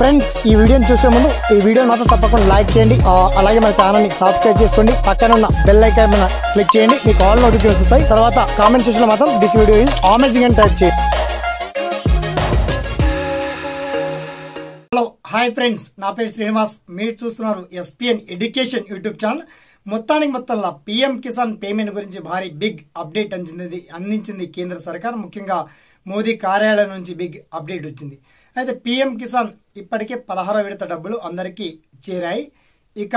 Friends ఈ వీడియోని చూసే ముందు ఈ వీడియోని మాత్రం తప్పకుండా లైక్ చేయండి, అలాగే మన ఛానల్ని సబ్స్క్రైబ్ చేసుకోండి, పక్కన ఉన్న బెల్ ఐకాన్ మీద క్లిక్ చేయండి, మీకు ఆల్ నోటిఫికేషన్స్ వస్తాయి. తర్వాత కామెంట్ సెక్షన్లో మాత్రం దిస్ వీడియో ఈజ్ అమేజింగ్ అని టైప్ చేయండి. హలో హాయ్ ఫ్రెండ్స్, నా పేరు శ్రీనివాస్, మీరు చూస్తున్నారు ఎస్పీఎన్ ఎడ్యుకేషన్ యూట్యూబ్ ఛానల్. మొత్తంలో పీఎం కిసాన్ పేమెంట్ గురించి భారీ బిగ్ అప్డేట్ అందించింది కేంద్ర సర్కార్. ముఖ్యంగా మోదీ కార్యాలయం నుంచి బిగ్ అప్డేట్ వచ్చింది. అయితే పీఎం కిసాన్ ఇప్పటికే 16వ విడత డబ్బులు అందరికీ చేరాయి. ఇక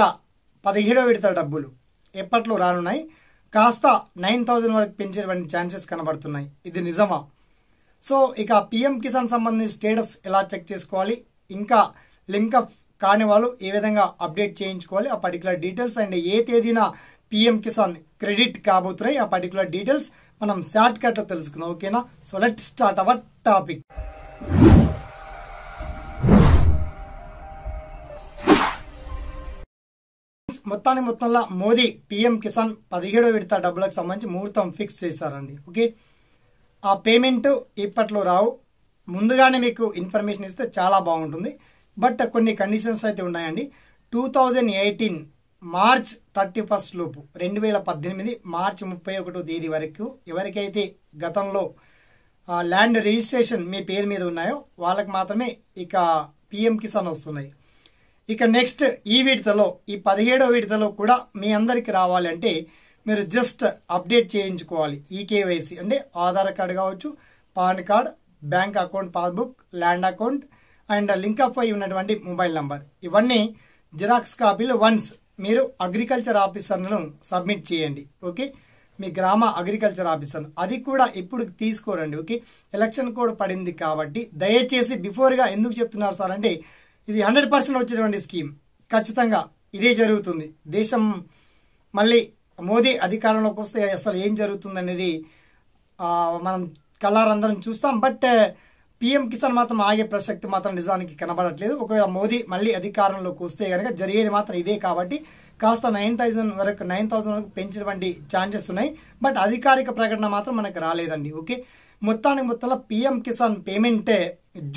17వ విడత డబ్బులు ఎప్పట్లో రానున్నాయి. కాస్త 9,000 వరకు పెంచేటువంటి ఛాన్సెస్ కనబడుతున్నాయి. ఇది నిజమా? సో ఇక పీఎం కిసాన్ సంబంధించి స్టేటస్ ఎలా చెక్ చేసుకోవాలి, ఇంకా లింకప్ కాని వాళ్ళు ఏ విధంగా అప్డేట్ చేయించుకోవాలి, ఆ పర్టికులర్ డీటెయిల్స్ అండ్ ఏ తేదీన పీఎం కిసాన్ క్రెడిట్ కాబోతున్నాయి, ఆ పర్టికులర్ డీటెయిల్స్ మనం షార్ట్ కట్ లో తెలుసుకుందాం. ఓకేనా? So let start our topic. మొత్తంలో మోదీ పీఎం కిసాన్ 17వ విడత డబ్బులకు సంబంధించి ముహూర్తం ఫిక్స్ చేశారండి. ఓకే, ఆ పేమెంట్ ఇప్పట్లో రావు, ముందుగానే మీకు ఇన్ఫర్మేషన్ ఇస్తే చాలా బాగుంటుంది. బట్ కొన్ని కండిషన్స్ అయితే ఉన్నాయండి. 2018 మార్చ్ 31 లోపు 2018 మార్చి 31వ తేదీ వరకు ఎవరికైతే గతంలో ల్యాండ్ రిజిస్ట్రేషన్ మీ పేరు మీద ఉన్నాయో వాళ్ళకి మాత్రమే ఇక పీఎం కిసాన్ వస్తున్నాయి. ఇక నెక్స్ట్ ఈ విడతలో, ఈ 17వ విడతలో కూడా మీ అందరికి రావాలి అంటే మీరు జస్ట్ అప్డేట్ చేయించుకోవాలి. ఈ కేవైసీ అంటే ఆధార్ కార్డు కావచ్చు, pan card, bank account passbook, land account and link up అయి ఉన్నటువంటి మొబైల్ నంబర్, ఇవన్నీ జిరాక్స్ కాపీలు వన్స్ మీరు అగ్రికల్చర్ ఆఫీసర్లను సబ్మిట్ చేయండి. ఓకే, మీ గ్రామ అగ్రికల్చర్ ఆఫీసర్ అది కూడా ఇప్పుడు తీసుకోరండి. ఓకే, ఎలక్షన్ కోడ్ పడింది కాబట్టి దయచేసి బిఫోర్గా ఎందుకు చెప్తున్నారు సార్ అంటే ఇది 100% వచ్చేటువంటి స్కీమ్. ఖచ్చితంగా ఇదే జరుగుతుంది. దేశం మళ్ళీ మోదీ అధికారంలోకి వస్తే అసలు ఏం జరుగుతుంది అనేది మనం కళ్ళారందరం చూస్తాం. బట్ పీఎం కిసాన్ మాత్రం ఆగే ప్రసక్తి మాత్రం నిజానికి కనబడట్లేదు. ఒకవేళ మోదీ మళ్ళీ అధికారంలోకి వస్తే కనుక జరిగేది మాత్రం ఇదే కాబట్టి కాస్త 9,000 వరకు పెంచినటువంటి ఛాన్సెస్ ఉన్నాయి. బట్ అధికారిక ప్రకటన మాత్రం మనకు రాలేదండి. ఓకే, మొత్తంలో PM Kisan payment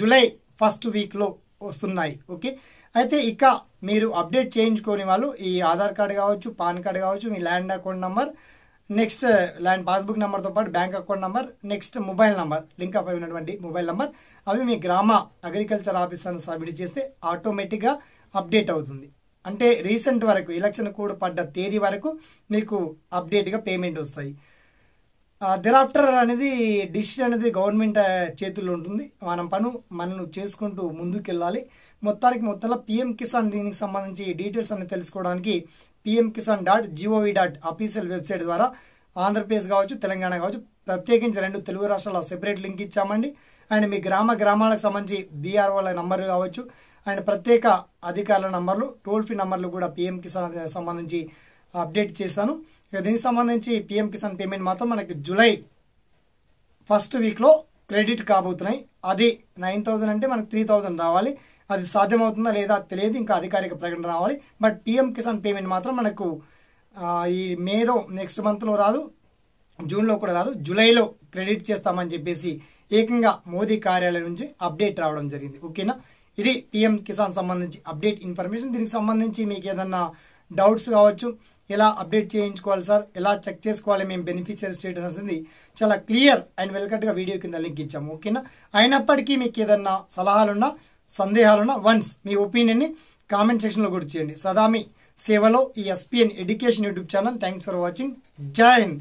July 1st వీక్లో వస్తున్నాయి. ఓకే, అయితే ఇక మీరు అప్డేట్ చేయించుకోని వాళ్ళు ఈ ఆధార్ కార్డు కావచ్చు, పాన్ కార్డు కావచ్చు, మీ land account number, next land passbook నెంబర్తో పాటు bank account number, next mobile number, link up అయి ఉన్నటువంటి మొబైల్ నంబర్, అవి మీ గ్రామ అగ్రికల్చర్ ఆఫీసర్ని సబ్మిట్ చేస్తే ఆటోమేటిక్గా అప్డేట్ అవుతుంది. అంటే రీసెంట్ వరకు ఎలక్షన్ కోడ్ పడ్డ తేదీ వరకు మీకు అప్డేట్గా పేమెంట్ వస్తాయి. దెరాఫ్టర్ అనేది డిసిషన్ అనేది గవర్నమెంట్ చేతుల్లో ఉంటుంది. మనం చేసుకుంటూ ముందుకెళ్ళాలి. మొత్తంలో పీఎం కిసాన్ దీనికి సంబంధించి డీటెయిల్స్ అన్ని తెలుసుకోవడానికి pmkisan.gov. అఫీషియల్ వెబ్సైట్ ద్వారా ఆంధ్రప్రదేశ్ కావచ్చు, తెలంగాణ కావచ్చు, ప్రత్యేకించి 2 తెలుగు రాష్ట్రాల సెపరేట్ లింక్ ఇచ్చామండి. అండ్ మీ గ్రామాలకు సంబంధించి బీఆర్ఓల నంబర్ కావచ్చు, అండ్ ప్రత్యేక అధికారుల నంబర్లు, టోల్ ఫ్రీ నంబర్లు కూడా పీఎం కిసాన్ సంబంధించి అప్డేట్ చేశాను. దీనికి సంబంధించి పీఎం కిసాన్ పేమెంట్ మాత్రం మనకి జూలై 1st వీక్లో క్రెడిట్ కాబోతున్నాయి. అది 9,000 అంటే మనకు 3,000 రావాలి. అది సాధ్యమవుతుందా లేదా తెలియదు, ఇంకా అధికారిక ప్రకటన రావాలి. బట్ పీఎం కిసాన్ పేమెంట్ మాత్రం మనకు ఈ మేలో నెక్స్ట్ మంత్లో రాదు, జూన్లో కూడా రాదు, జూలైలో క్రెడిట్ చేస్తామని చెప్పేసి ఏకంగా మోదీ కార్యాలయం నుంచి అప్డేట్ రావడం జరిగింది. ఓకేనా? ఇది పీఎం కిసాన్ సంబంధించి అప్డేట్ ఇన్ఫర్మేషన్. దీనికి సంబంధించి మీకు ఏదన్నా డౌట్స్ కావచ్చు, ఎలా అప్డేట్ చేయించుకోవాలి సార్, ఎలా చెక్ చేసుకోవాలి మేము బెనిఫిషియరీ స్టేటస్ అనేది చాలా క్లియర్ అండ్ వెల్కట్గా వీడియో కింద లింక్ ఇచ్చాము. ఓకేనా? అయినప్పటికీ మీకు ఏదన్నా సలహాలున్నా, సందేహాలున్నా వన్స్ మీ ఒపీనియన్ని కామెంట్ సెక్షన్లో కూడా చేయండి. సదా మీ సేవలో ఈ SPN education YouTube channel. Thanks for watching. జై హింద్.